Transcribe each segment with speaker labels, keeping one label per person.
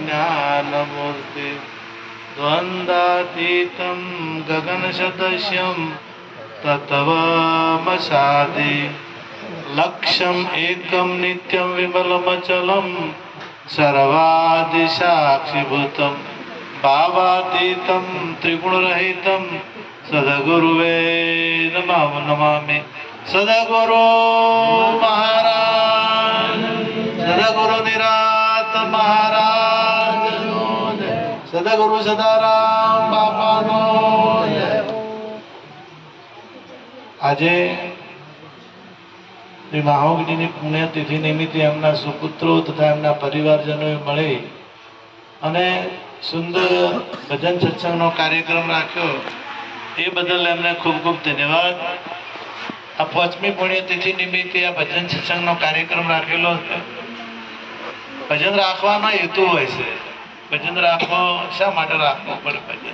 Speaker 1: ज्ञानमूर्ति द्वन्द्वातीतं गगनसदृशं तत्त्वमसादि लक्ष्यम् एकं नित्यं विमलमचलं सर्वादिसाक्षिभूतं भावातीतं त्रिगुणरहितं सद्गुरुवे नमः नमामि। सद्गुरु महाराज, सद्गुरु निरात महाराज, सद्गुरु सदाराम बापाનો જય। આજે શ્રી મહાયોગીની પુણ્યતિથિ નિમિત્તે એમના સુપુત્રો તથા એમના પરિવારજનોએ મળી અને સુંદર ભજન સત્સંગનો કાર્યક્રમ રાખ્યો, એ બદલ એમને ખૂબ ખૂબ ધન્યવાદ। આ 5મી પુણ્યતિથિ નિમિત્તે આ ભજન સત્સંગનો કાર્યક્રમ રાખેલો છે। ભજન રાખવાનો હેતુ હોય છે, ભજન રાખવો શા માટે રાખવો પડે?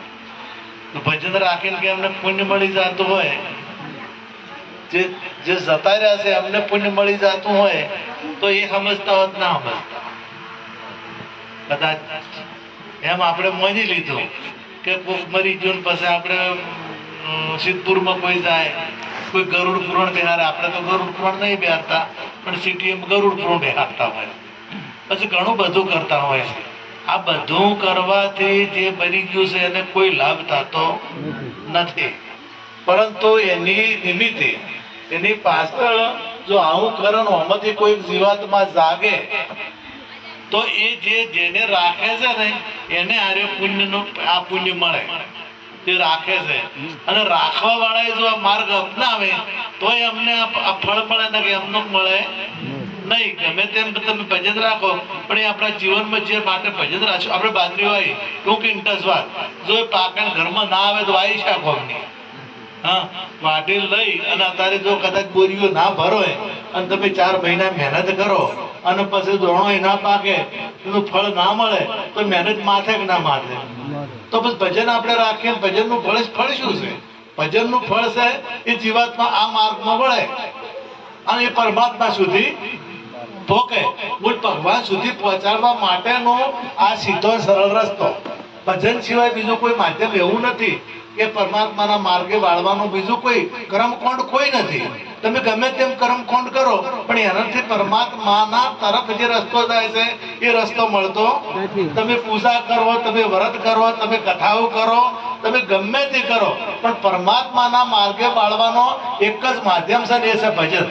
Speaker 1: ભજન રાખીને કે એમને પુણ્ય મળી જતું હોય, જે જતા રહ્યા છે એમને પુણ્ય મળી જતું હોય તો એ સમજતા હોત ના સમજતા, કદાચ એમ આપણે માની લીધું કે કોક મરી ગયું પછી આપણે સિદ્ધપુરમાં કોઈ જાય, કોઈ ગરુડ પુરાણ બિહારે, આપણે તો ગરુડ પુરાણ નહીં બિહારતા પણ સિટી ગરુડ પુરાણ બિહારતા હોય, પછી ઘણું બધું કરતા હોય છે। આ બધું કરવાથી જે મરી ગયું છે એને કોઈ લાભ થતો નથી, પરંતુ એની નિમિત્તે એની પાછળ જો આવું કરણ આમાંથી કોઈ જીવાત્મા જાગે તો એ જેને રાખે છે ને એને આરે પુણ્યનો આ પુણ્ય મળે, તે રાખે છે। અને રાખવા વાળા જો આ માર્ગ અપનાવે તો એમને આ ફળ મળે ને કે એમનું મળે નહીં। ગમે તેમ તમે ભજન રાખો પણ એ આપણા જીવનમાં જે માટે ભજન રાખશો, આપણે બાજરી હોય ટૂંક ઇન્ટસવાદ જો એ પાકણ ઘરમાં ના આવે તો આવી શાકો નહીં, હા વાટી લઈ અને અત્યારે જો કદાચ બોરીઓ ના ભરોય અને તમે 4 મહિના મહેનત કરો અને પછી દોણો ના પાકે એનું ફળ ના મળે તો મહેનત માથે કે ના માથે? તો પછી ભજન આપણે રાખીએ, ભજનનું ફળ શું છે? ભજનનું ફળ છે એ જીવાત્મા આ માર્ગમાં વળે અને એ પરમાત્મા સુધી પહોંચે, ભગવાન સુધી પહોંચાડવા માટેનો આ સીધો સરળ રસ્તો। ભજન સિવાય બીજું કોઈ માધ્યમ એવું નથી કે પરમાત્માના માર્ગે વાળવાનું, બીજું કોઈ કર્મકોંડ કોઈ નથી। તમે ગમે તેમ કર્મકોંડ કરો પણ એનાથી પરમાત્માના તરફ જે રસ્તો જાય છે એ રસ્તો મળતો તમે પૂજા કરો, તમે વ્રત કરો, તમે કથાઓ કરો, તમે ગમે તે કરો પણ પરમાત્માના માર્ગે વાળવાનો એક જ માધ્યમ છે, એ છે ભજન।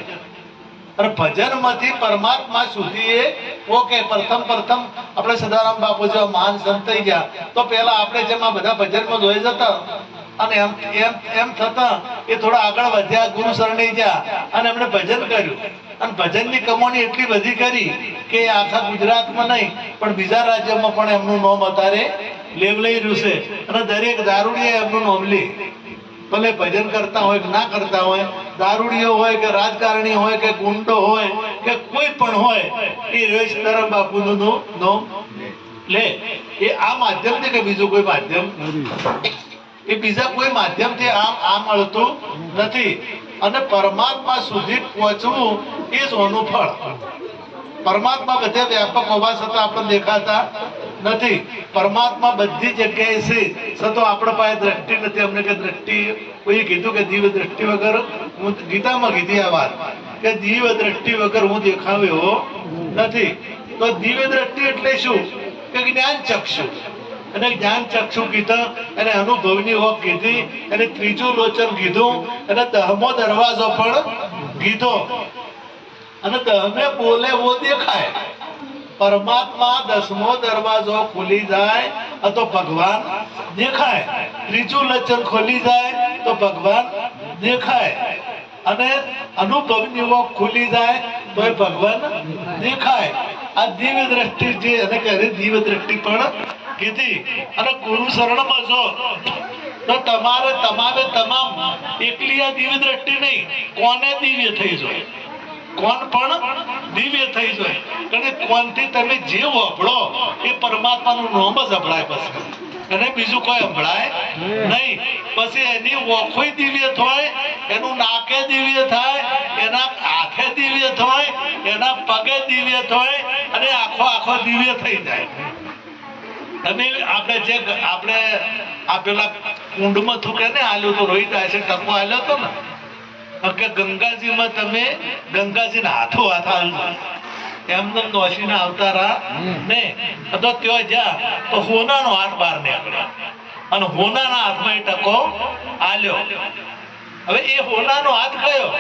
Speaker 1: અને ભજનમાંથી પરમાત્મા સુધી એ ઓકે પ્રથમ આપણે સદારામ બાપુ જેવા મહાન સંત થઈ ગયા તો પેલા આપણે જેમ આ બધા ભજનમાં જોઈ જતા અને એમ થતા એ થોડા આગળ વધ્યા, ગુરુ શરણે ગયા અને એમણે ભજન કર્યું અને ભજનની કમાણી એટલી બધી કરી કે આખા ગુજરાતમાં નહીં પણ બીજા રાજ્યોમાં પણ એમનું નામ અત્યારે લેવલાઈ રહ્યું છે અને દરેક દારૂડીએ એમનું નામ લે, ભલે ભજન કરતા હોય કે ના કરતા હોય, દારૂડીઓ હોય કે રાજકારણી હોય કે ગુંડો હોય કે કોઈ પણ હોય, એ સીતારામ બાપુનું નામ લે। એ આ માધ્યમથી કે બીજું કોઈ માધ્યમ, એ બીજા કોઈ માધ્યમથી આ મળતું નથી। અને પરમાત્મા સુધી પહોંચવું એ જ ઓનું ફળ। પરમાત્મા બધે વ્યાપક હોવા છતાં આપણે દેખાતા નથી, પરમાત્મા બધી જગ્યાએ છે છતાં આપણા પાસે દ્રષ્ટિ નથી। અમને કે દ્રષ્ટિ કોઈ કીધું કે દિવ્ય દ્રષ્ટિ વગર, હું ગીતામાં કીધી આ વાત કે દિવ્ય દ્રષ્ટિ વગર હું દેખાવ્યો નથી। તો દિવ્ય દ્રષ્ટિ એટલે શું? કે જ્ઞાન ચક્ષુ, અને જ્ઞાન ચક્ષુ કીધા અને અનુભવની હોક કીધી અને ત્રીજું લોચન કીધું અને 10મો દરવાજો પણ કીધો અને 10મે બોલે વો દેખાય। પરમાત્મા 10મો દરવાજો ખુલી જાય તો ભગવાન દેખાય, ત્રીજું લોચન ખોલી જાય તો ભગવાન દેખાય અને અનુભવની હોક ખુલી જાય તો ભગવાન દેખાય। આ દિવ્ય દ્રષ્ટિ જે એને કહે દિવ્ય દ્રષ્ટિ પણ કીધી। અને ગુરુ શરણમાં જો તો તમારે તમામ એકલી આ દિવ્ય દ્રષ્ટિ નહીં, કોને દિવ્ય થઈ જાય, કોણ પણ દિવ્ય થઈ જાય, કારણ કોણથી તમે જે વપડો એ પરમાત્માનું નામ જ અપડાય। પછી અને બીજું કોઈ સંભળાય નહીં. પછી એની ઓખોય દિવ્ય થાય, એનું નાકે દિવ્ય થાય, એના હાથે દિવ્ય થાય, એના પગે દિવ્ય થાય, અને આખો દિવ્ય થઈ જાય. તમે આપણે આ પેલા કુંડમાં થૂકે ને આલ્યું તો રોહિત છે ટકો આલ્યો હતો ને કે ગંગાજીમાં તમે ગંગાજીના હાથો હાથ આલ્યો એમને નોશીને આવતારા ને તો ત્યાં જા તો હોનાનો હાથ બહાર નીકળ્યો અને હોનાના હાથમાં એ ટકો આલ્યો. હવે એ હોનાનો હાથ કયો?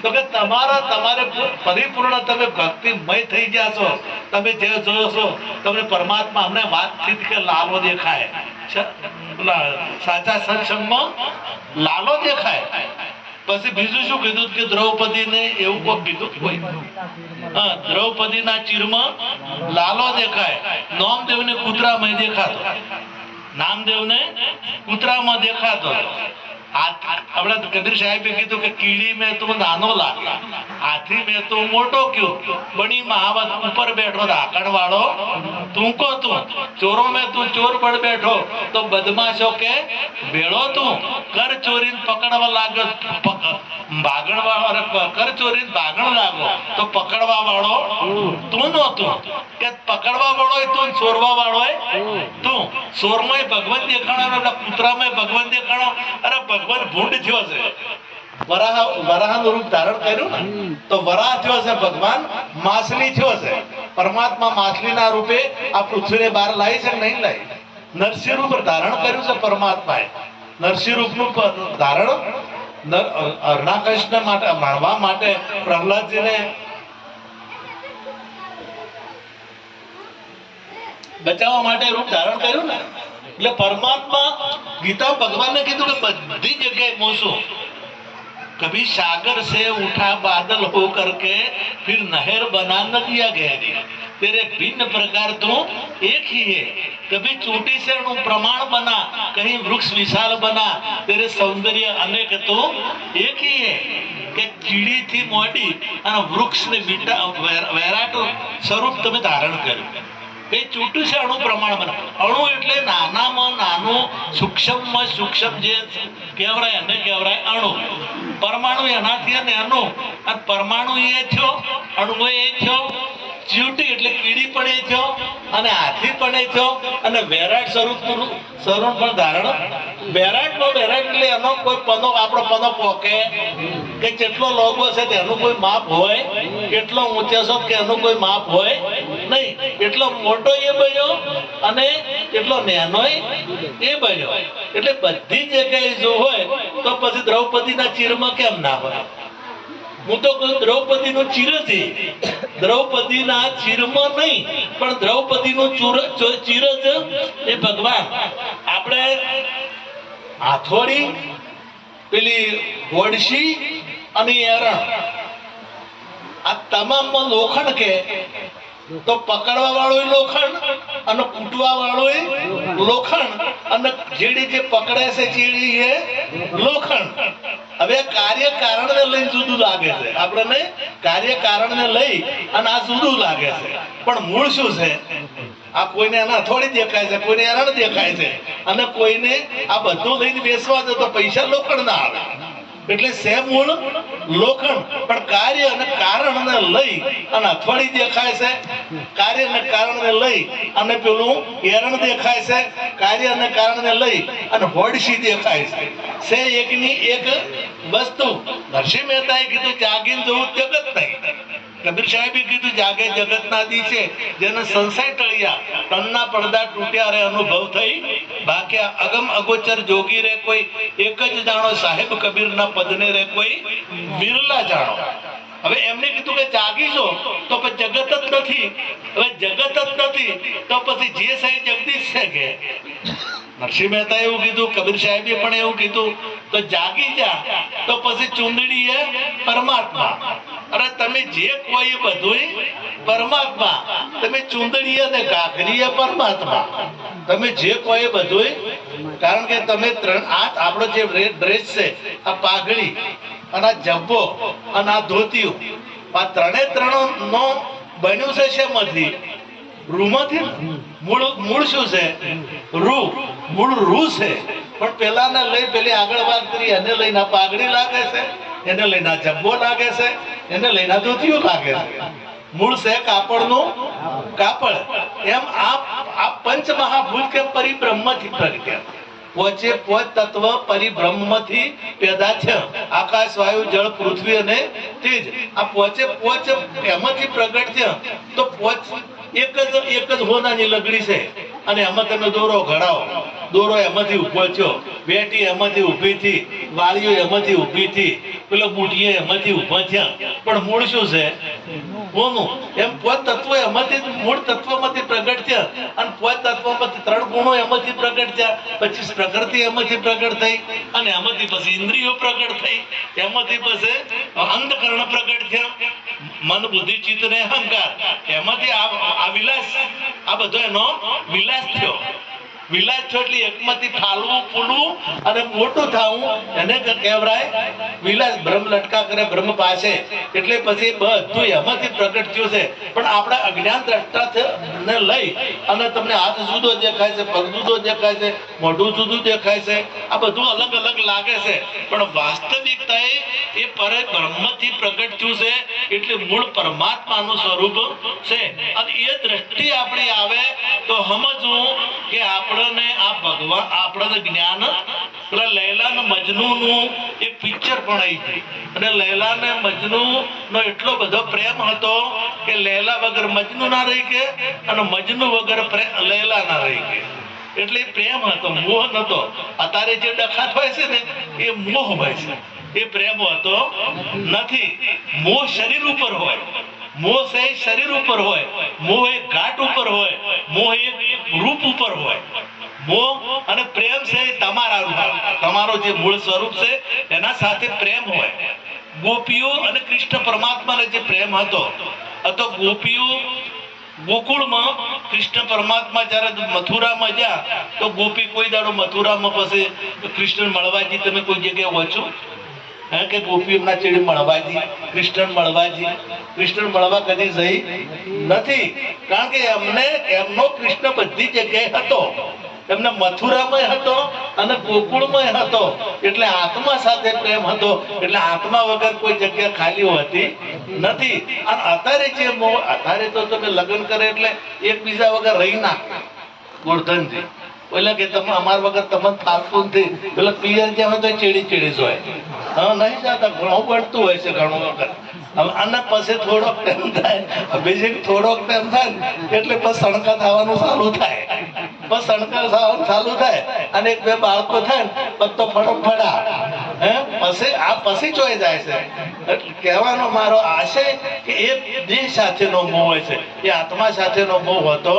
Speaker 1: તો કે તમારે પરિપૂર્ણ તમે ભક્તિમય થઈ ગયા છો. તમે જે જોયો છો તમને પરમાત્મા અમને વાતચીત કે લાલો દેખાય, સાચા સત્સંગમાં લાલો દેખાય. પછી બીજું શું કીધું કે દ્રૌપદીને એવું કોઈ કીધું કોઈ દ્રૌપદીના ચીરમાં લાલો દેખાય. નામદેવને કૂતરામાં દેખાતો, નામદેવને કૂતરામાં દેખાતો. આપણા કબીર સાહેબે કીધું કે કીડી મેં તું નાનો લાગે, હાથી મેં તું મોટો ક્યું, બની મહાવત ઉપર બેઠો ધાકણ વાળો તું કો તું, ચોરો મેં તું ચોર પર બેઠો તો બદમાશો કે ભેળો તું, કર ચોરી પકડવા લાગ્યો ભાગણ વાળો, કર ચોરી ભાગણ લાગો તો પકડવા વાળો તું નહોતું. કે પકડવા વાળો તું, ચોરવા વાળો તું. ચોરમાં ભગવાન દેખાણો, કૂતરામાં ભગવાન દેખાણો. અરે ભગવાન ભૂંડ થયો છે, વરાહનું રૂપ ધારણ કર્યું ને તો વરાહ થયો છે, ભગવાન માછલી થયો છે. પરમાત્મા માછલીના રૂપે આ પૃથ્વીને બહાર લાવી છે કે નહીં લાવી? નરસિંહ રૂપ ધારણ કર્યું છે પરમાત્માએ. નરસિંહ રૂપનું ધારણ હરણાકૃષ્ણ માટે માણવા માટે પ્રહલાદજીને બચાવવા માટે રૂપ ધારણ કર્યું ને. એટલે પરમાત્મા ગીતા ભગવાનને કીધું કે બધી જગ્યાએ મોસું, કભી सागर से उठा बादल हो करके फिर नहर बना नदियां गहरी, तेरे भिन्न प्रकार तो एक ही है. कभी चोटी से प्रमाण बना, कहीं वृक्ष विशाल बना, तेरे सौंदर्य अनेक तो एक ही है. કે કીડી થી મોડી અને વૃક્ષ ને વૈરાટ સ્વરૂપ તમે ધારણ કર્યું. એ ચૂંટું છે અણુ પ્રમાણ બને. અણુ એટલે નાનામાં નાનું સૂક્ષ્મમાં સૂક્ષ્મ જે કહેવાય એને કહેવાય અણુ. પરમાણુ એનાથી એનું, અને પરમાણુ એ થયો, અણુ એ થયો. ચીવટી એટલે કીડી પણ એ થયો, અને હાથી પણ એ થયો, અને વૈરાટ સ્વરૂપનું સ્વરૂપ પણ ધારણ. વૈરાટ એટલે એનો કોઈ પનો, આપણો પનો પોકે કે કેટલો લોગો છે તેનું કોઈ માપ હોય, કેટલો ઊંચો છે કે એનું કોઈ માપ હોય નહીં. એટલો મોટો એ બન્યો અને એટલો નાનો એ બન્યો. એટલે બધી જગ્યાએ જો હોય તો પછી દ્રૌપદીના ચીરમાં કેમ ના હોય? હું તો કહું દ્રૌપદીનું ચીર છે, દ્રૌપદીના ચીરમાં નહીં પણ દ્રૌપદીનું ચીર જ એ ભગવાન. આપણે હાથોડી, પેલી વડશી અને એરણ, આ તમામમાં લોખંડ કે તો પકડવા વાળું લોખંડ અને કૂટવા વાળું લોખંડ, અને જેડી જે પકડે છે ચીડી એ લોખંડ. હવે કાર્ય કારણને લઈ જુદું લાગે છે આપણને, કાર્ય કારણને લઈ અને આ જુદું લાગે છે, પણ મૂળ શું છે? આ કોઈને એના હથોડી દેખાય છે, કોઈને એરણ દેખાય છે, અને કોઈને આ બધું લઈને બેસવા દે તો પૈસા લોખંડ ના આવે. એટલે સે મૂળ લોખંડ, પણ કાર્ય અને કારણને લઈ અને હથોડી દેખાય છે, કાર્ય અને કારણને લઈ અને પેલું એરણ દેખાય છે, કાર્ય અને કારણને લઈ અને હોડશી દેખાય છે. સે એકની એક વસ્તુ. નરસિંહ મહેતાએ કીધું જાગીને જોવું જગત નહીં. કબીર સાહેબે કીધું જાગે જગતના દિશે, જેને સંશય ટળ્યા, તનના પડદા તૂટ્યા રે અનુભવ થઈ બાક્યા. અગમ અગોચર જોગી રે કોઈ એક જ જાણો, સાહેબ કબીરના પદને રે કોઈ વિરલા જાણો. હવે એમને કીધું કે જાગી જો તો પછી જગત જ નથી. હવે જગત જ નથી તો પછી જે સાહેબ જગદીશ છે કે નરસિંહ મહેતા એવું કીધું, કબીર સાહેબે પણ એવું કીધું. તો જાગી જા તો પછી ચૂંદડી એ પરમાત્મા. અરે તમે જે કોઈ બધું પરમાત્મા, તમે ચૂંદડી અને ઘાઘરી પરમાત્મા, તમે જે કોઈ બધું. કારણ કે તમે ત્રણ આપણો જે ડ્રેસ છે, આ પાઘડી અને આ જબ્બો અને આ ધોતિયું, આ ત્રણે ત્રણ નો બન્યું છે શેમાંથી? રૂમાંથી મૂળ મૂળ શું છે? રૂ. મૂળ રૂ છે. પણ પેલાને લઈ પેલી આગળ વાત કરી, એને લઈને આ પાઘડી લાગે છે, એને લઈને આ જબ્બો લાગે છે, એને લઈને આ ધોતિયું લાગે છે. મૂળ છે કાપડનું કાપડ. એમ આ પંચ મહાભૂત કે પરિબ્રહ્મથી પ્રગટ્યા. પોચે પોચ તત્વ પરિબ્રહ્મથી પેદા છે. આકાશ, વાયુ, જળ, પૃથ્વી અને તેજ. આ પોચે પોચ એમાંથી પ્રગટ છે. તો પોચ એક જ હોનાની લગડી છે અને એમાં તમે દોરો ઘડાવો. દોરો એમાંથી ઉભો થયો, બેટી એમાંથી ઊભી થી, વાળીઓ એમાંથી ઊભી થી, પેલો બુટીએ એમાંથી ઊભા થયા. પણ મૂળ શું છે? હોનું. એમ પોચ તત્વો એમાંથી મૂળ તત્વમાંથી પ્રગટ થયા. અને પોચ તત્વોમાંથી 3 ગુણો એમાંથી પ્રગટ થયા. પછી પ્રકૃતિ એમાંથી પ્રગટ થઈ અને એમાંથી પછી ઇન્દ્રિયો પ્રગટ થઈ. એમાંથી પછી અંતકરણ પ્રગટ થયા. મન, બુદ્ધિ, ચિત્ત ને અહંકાર. એમાંથી આ વિલાસ, આ બધો એનો વિલાસ થયો. વિલાસ થયો એટલે એકમાંથી ફાલવું, ફૂલવું અને મોટું થવું, એને કહેવાય વિલાસ. બ્રહ્મ લટકા કરે બ્રહ્મ પાસે. એટલે પછી બધું એમાંથી પ્રગટ થયું છે. પણ આપણા અજ્ઞાન દ્રષ્ટા ને લઈ અને તમને હાથ જુદો દેખાય છે, પગ જુદો દેખાય છે, મોઢું જુદું દેખાય છે, આ બધું અલગ અલગ લાગે છે. પણ વાસ્તવિકતાએ એ બ્રહ્મથી પ્રગટ થયું છે. એટલે મૂળ પરમાત્માનું સ્વરૂપ છે. અને એ દ્રષ્ટિ આપણી આવે તો સમજવું કે આપણને આ ભગવાન, આપણને જ્ઞાન. પેલા લૈલા ને મજનુ નું એક પિક્ચર પણ આવી ગયું. અને લૈલા ને મજનુ નો એટલો બધો પ્રેમ હતો કે લૈલા વગર મજનુ ના રહી કે અને મજનુ વગર લૈલા ના રહી કે. એટલે પ્રેમ હતો, મોહ નતો. અત્યારે જે ડખાત હોય છે ને એ મોહ હોય છે, એ પ્રેમ હતો નથી. મોહ શરીર ઉપર હોય, મોહ છે શરીર ઉપર હોય, મોહ એક ઘાટ ઉપર હોય, મોહ એક રૂપ ઉપર હોય. મોહ અને પ્રેમ છે તમારા રૂપ, તમારો જે મૂળ સ્વરૂપ છે એના સાથે પ્રેમ હોય. ગોપીઓ અને કૃષ્ણ પરમાત્માને જે પ્રેમ હતો, તો ગોપીઓ ગોકુળમાં, કૃષ્ણ પરમાત્મા જયારે મથુરામાં ગયા તો ગોપી કોઈ દાડો મથુરામાં પછી કૃષ્ણ મળવાજી તમે કોઈ જગ્યાએ વાંચો કે ગોપી એમના ચેડે મળવાજી, કૃષ્ણ મળવાજી? કૃષ્ણ મળવા કદી જઈ નથી. કારણ કે એમને એમનો કૃષ્ણ બધી જગ્યાએ હતો. એમને મથુરામાં હતો અને ગોકુળમાં હતો. એટલે આત્મા સાથે પ્રેમ હતો. એટલે આત્મા વગર કોઈ જગ્યા ખાલી હોતી નથી. અને અત્યારે જે અત્યારે તો તમે લગ્ન કરે એટલે એકબીજા વગર રહી ના ગોળધનથી. એટલે કે તમે અમારા વગર તમને ફાલતું નથી. પેલા પિયર જ્યાં હોય તો ચેડી ચેડી જ હોય. હા, નહીં જતા. ઘણું પડતું હોય છે ઘણું વખત. અને પછી થોડોક ટાઈમ થાય, બીજી થોડોક ટાઈમ થાય એટલે પછી સણકા થવાનું ચાલુ થાય. બસ સણકા થવાનું ચાલુ થાય અને 1-2 બાળકો થાય ને પછી તો ફળા પછી જોઈ જાય છે. એટલે કહેવાનો મારો આશય કે એ દેહ સાથેનો મોહ હોય છે, એ આત્મા સાથેનો મોહ હોતો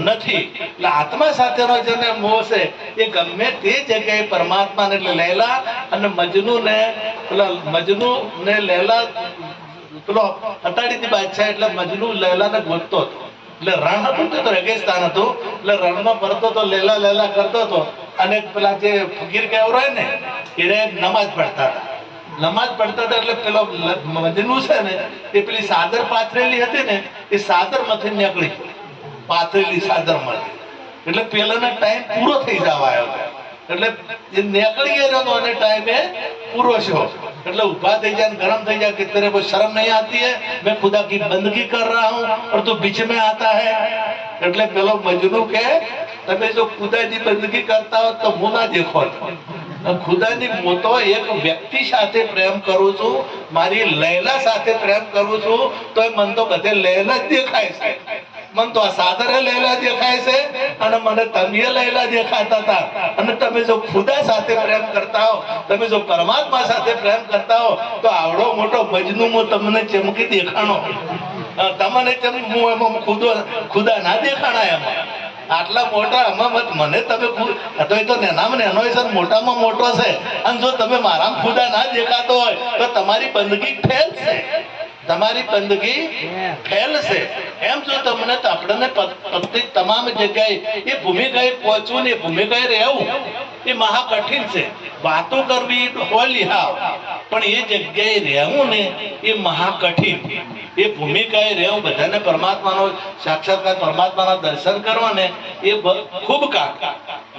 Speaker 1: નથી. એટલે આત્મા સાથેનો જેને મોહ છે એ ગમે તે જગ્યાએ પરમાત્માને, એટલે લૈલા અને મજનુ ને લૈલા પેલો હટાડીથી બાદશાહ, એટલે મજનુ લૈલાને ગોતતો હતો. એટલે રણ હતું તો રેગિસ્તાન હતું. એટલે રણમાં ફરતો તો લૈલા લૈલા કરતો હતો. અને પેલા જે ફકીર કહેવાય ને એને નમાજ પડતા હતા. નમાજ પડતા હતા એટલે પેલો મજનુ છે ને એ પેલી સાદર પાથરેલી હતી ને એ સાદર માંથી નીકળી, પાથરેલી સાદર માંથી. એટલે પેલાનો ટાઈમ પૂરો થઈ જવા આવ્યો. એટલે એ નીકળી ગયો અને ટાઈમે પૂરો થયો. એટલે ઉભા થઈ જાય, गरम થઈ જાય કે तेरे को शर्म नहीं आती है, मैं खुदा की बंदगी कर रहा हूँ और तू बीच में आता है. એટલે પેલો મજનુ કે તમે જો ખુદાની બંદગી કરતા હો તો હું ના દેખો. ખુદાની હું તો એક વ્યક્તિ સાથે પ્રેમ કરું છું, મારી લૈલા સાથે પ્રેમ કરું છું, તો મન તો બધે લૈલા જ દેખાય છે. મન તો આ સાદરે લૈલા દેખાય છે અને મને તમે લૈલા દેખાતા હતા. અને તમે જો ખુદા સાથે પ્રેમ કરતા હો, તમે જો પરમાત્મા સાથે પ્રેમ કરતા હો તો આવડો મોટો મજનુ હું તમને ચમકી દેખાણો. તમને હું એમાં ખુદા ના દેખાણા. એમાં આટલા મોટા મને તમે તો નેનામાં નેનો છે, મોટામાં મોટો છે. અને જો તમે મારા ખુદા ના દેખાતો હોય તો તમારી બંદગી ફેલ છે, તમારી બંદગી ફેલ છે. એમ જો તમને આપણને તમામ જગ્યાએ એ ભૂમિકાએ પહોંચવું ને એ ભૂમિકાએ રહેવું એ મહા કઠિન છે. વાતો કરવી હોલી હાવ પણ એ જગ્યાએ રહેવું ને એ મહાકઠિન. એ ભૂમિકાએ રહેવું, બધાને પરમાત્માનો સાક્ષાત્કાર, પરમાત્માના દર્શન કરવા ને એ ખૂબ કામ.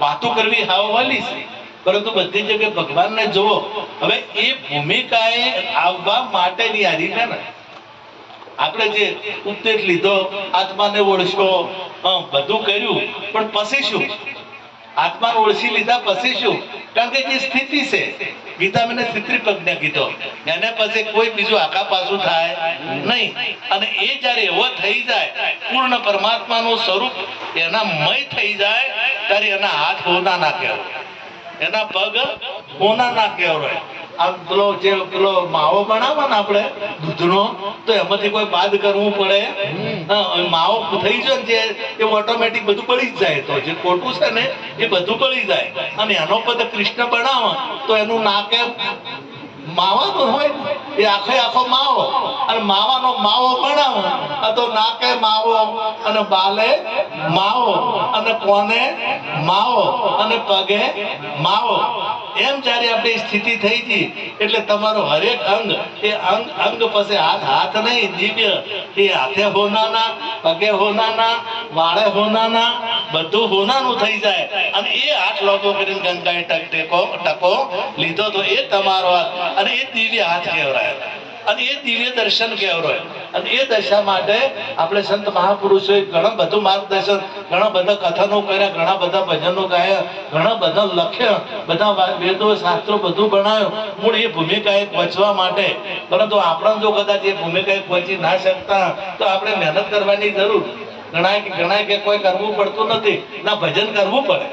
Speaker 1: વાતો કરવી હાવ વાલી છે, પરંતુ બધી જગ્યાએ ભગવાનને જોવો. હવે એ ભૂમિકાએ આવવા માટેની આ રીત ને આપણે જે ઉપદેશ લીધો, આત્માને ઓળખો, બધું કર્યું, પણ પછી શું? આત્માને ઓળખી લીધા પછી શું? કારણ કે જે સ્થિતિ છે, ગીતા મને સ્થિતિ પ્રજ્ઞા કીધો, એને પછી કોઈ બીજું આખા પાછું થાય નહીં. અને એ જયારે એવો થઈ જાય, પૂર્ણ પરમાત્માનું સ્વરૂપ એના મય થઈ જાય, ત્યારે એના હાથ હોના ના કહેવાય, એના પગ હોના ના કહેવાય. આમ પેલો માવો બનાવો ને આપણે દૂધનો, તો એમાંથી કોઈ બાદ કરવું પડે? માવો થઈ જાય જે એ ઓટોમેટિક બધું પડી જ જાય. તો જે ખોટું છે ને એ બધું પડી જાય. અને એનો પદ કૃષ્ણ બનાવો તો એનું નાકે માવાનો હોય, એ આખો માવો, અને માવાનો માવો બનાવો તો નાકે માવો, અને બાલે માવો, અને કોને માવો, અને પગે માવો. એમ જયારે આપણી સ્થિતિ થઈ ગઈ, એટલે તમારો હરેક અંગ એ અંગ પાસે હાથ નહીં, દિવ્ય એ હાથે હોનાના, પગે હોનાના, વાળે હોનાના, બધું હોનાનું થઈ જાય. અને એ 8 લોકો કરીને ગંગાએ ટકો લીધો તો એ તમારો હાથ, અને એ દિવ્ય હાથ કહેવાય, અને એ દિવ્ય દર્શન કહેવાય. અને એ દશા માટે આપણે સંત મહાપુરુષોએ ઘણું બધું માર્ગદર્શન, ઘણા બધા કથનો કર્યા, ઘણા બધા ભજનો ગાયા, ઘણા બધા લખ્યા, બધા વેદો શાસ્ત્રો બધું બનાવ્યું મૂળ એ ભૂમિકાએ પહોંચવા માટે. પરંતુ આપણે જો કદાચ એ ભૂમિકાએ પહોંચી ના શકતા તો આપણે મહેનત કરવાની જરૂર. ઘણા કે કોઈ કરવું પડતું નથી, ના ભજન કરવું પડે.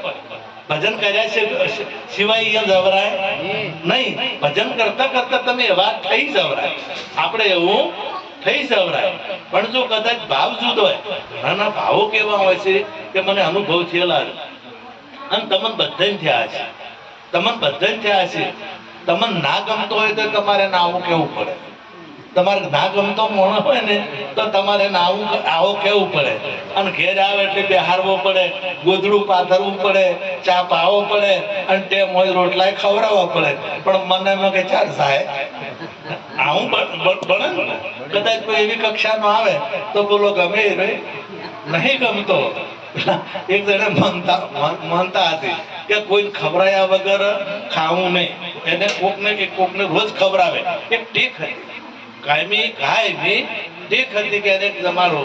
Speaker 1: ભજન કર્યા છે સિવાય અહીંયા જવરાય નહીં. ભજન કરતા કરતા તમે એવા થઈ જવરાય, આપણે એવું થઈ જવરાય. પણ જો કદાચ ભાવ જુદો હોય, ઘણાના ભાવો કેવા હોય છે કે મને અનુભવ થયેલા છે, અને તમને બધાને થયા છે, તમને બધાને થયા છે. તમને ના ગમતો હોય તો તમારે ના આવું કેવું પડે. તમારે ના ગમતો મોણો હોય ને તો તમારે આવો કેવું પડે. અને ઘેર આવે એટલે બેહારવો પડે, ગોદડું પાથરવું પડે, ચા પાવો પડે, અને ટેમ હોય રોટલા ખવડાવવા પડે. પણ મને એમાં કે ચાર થાય આવું બને. કદાચ કોઈ એવી કક્ષાનો આવે તો બોલો ગમે નહીં ગમતો. એક જણે માનતા હતી કે કોઈ ખવડાયા વગર ખાવું નહીં. એને કોકને રોજ ખવડાવે. એક ટેક હતી, કાયમી ટેક હતી કે એને જમાડો.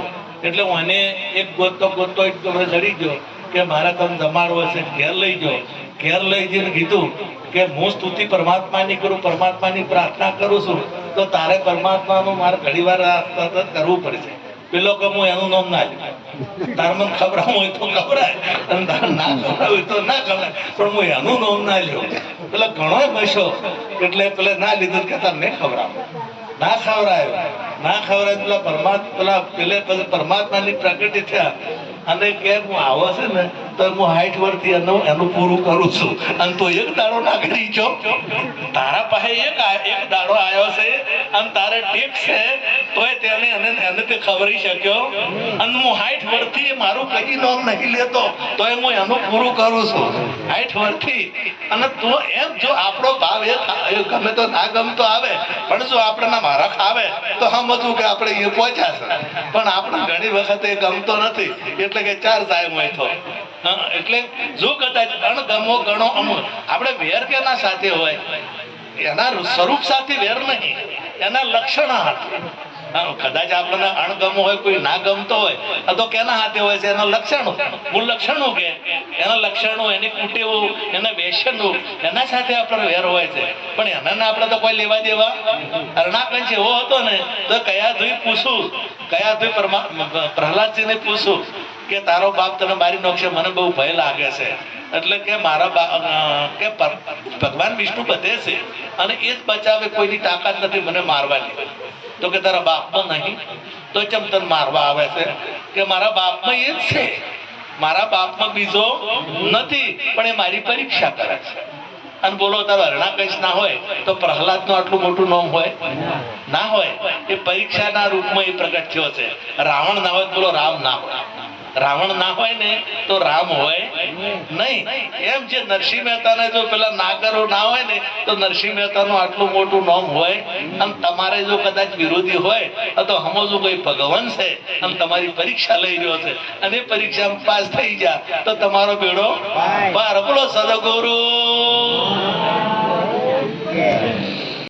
Speaker 1: એટલે હું એને એક ગોતતો એક ચડી ગયો કે મારે તમે જમાડવો છે, ઘેર લઈ જાઓ. ઘેર લઈ જઈને કીધું કે હું સ્તુતિ પરમાત્માની કરું, પરમાત્માની પ્રાર્થના કરું છું, તો તારે પરમાત્માનું મારે ઘણી વાર સતત કરવું પડશે. પેલો કે હું એનું નામ ના લે, તારે મને ખવડાવવું હોય તો ખવડાય, અને તારે ના ખવડાવવું હોય તો ના ખવડાય, પણ હું એનું નામ ના લ્યો. પેલા ઘણો બસ્યો, એટલે પેલા ના લીધું કે તારે નહીં ખવડાવું. ના ખવડાય પેલા પરમાત્માની પ્રગતિ થયા. અને કે હું આવો છે ને તો હું 60 વર્ષથી એનું પૂરું કરું છું, અને તો એક દાડો ના કરી છો. તારા પાસે એક દાડો આવ્યો છે અને તારે ટેક છે તોય તેને એને તે ખબરી શક્યો. અને હું 60 વર્ષથી મારું કઈ નામ નહીં લેતો તોય હું એનું પૂરું કરું છું 60 વર્ષથી. અને તો એમ જો આપણો ભાવ એ ગમે તો ના ગમતો આવે, પણ જો આપણને મારખ આવે તો સમજવું કે આપણે એ પહોંચ્યા છે. પણ આપણે ઘણી વખત એ ગમતો નથી, એટલે કે ચાર સાહેબ હોય તો. એટલે જો કદાચ અણગમો ગણો અમો, આપણે વેર કેના સાથે હોય? એના સ્વરૂપ સાથે વેર નહીં, એના લક્ષણ હાથે. કદાચ આપણને અણગમો હોય, કોઈ ના ગમતો હોય તો કેના હાથે હોય છે? એના લક્ષણો. મૂળ લક્ષણો કે એના લક્ષણો, એની કુટેવો, એના વ્યસનો, એના સાથે આપણે વેર હોય છે. પણ એને આપણે તો કોઈ લેવા દેવા. હરણાકંશ એવો હતો ને તો કયા ધોઈ પૂછું, પ્રહલાદજીને પૂછું કે તારો બાપ તને મારી નાખશે, મને બહુ ભય લાગે છે. એટલે કે મારા કે ભગવાન વિષ્ણુ બધે છે અને એ જ બચાવે, કોઈની તાકાત નથી મને મારવાની. તો કે તારા બાપમાં નહીં તો ચમ તને મારવા આવે છે? કે મારા બાપમાં એ જ છે, મારા બાપમાં બીજો નથી, પણ એ મારી પરીક્ષા કરે છે. અને બોલો તારો હરણાકંશ ના હોય તો પ્રહલાદ નું આટલું મોટું નામ હોય? ના હોય. એ પરીક્ષાના રૂપમાં એ પ્રગટ થયો છે. રાવણ ના હોય, બોલો રામ ના હોય. રાવણ ના હોય ને તો રામ હોય નહીં. એમ છે નરસિંહ મહેતાને જો પેલા નાગરો ના હોય ને તો નરસિંહ મહેતાનું આટલું મોટું નામ હોય અને તમારે જો કદાચ વિરોધી હોય તો સમજવું કોઈ ભગવાન છે અને તમારી પરીક્ષા લઈ રહ્યો છે અને પરીક્ષામાં પાસ થઈ ગયા તો તમારો બેડો પાર. બોલો સદગુરુ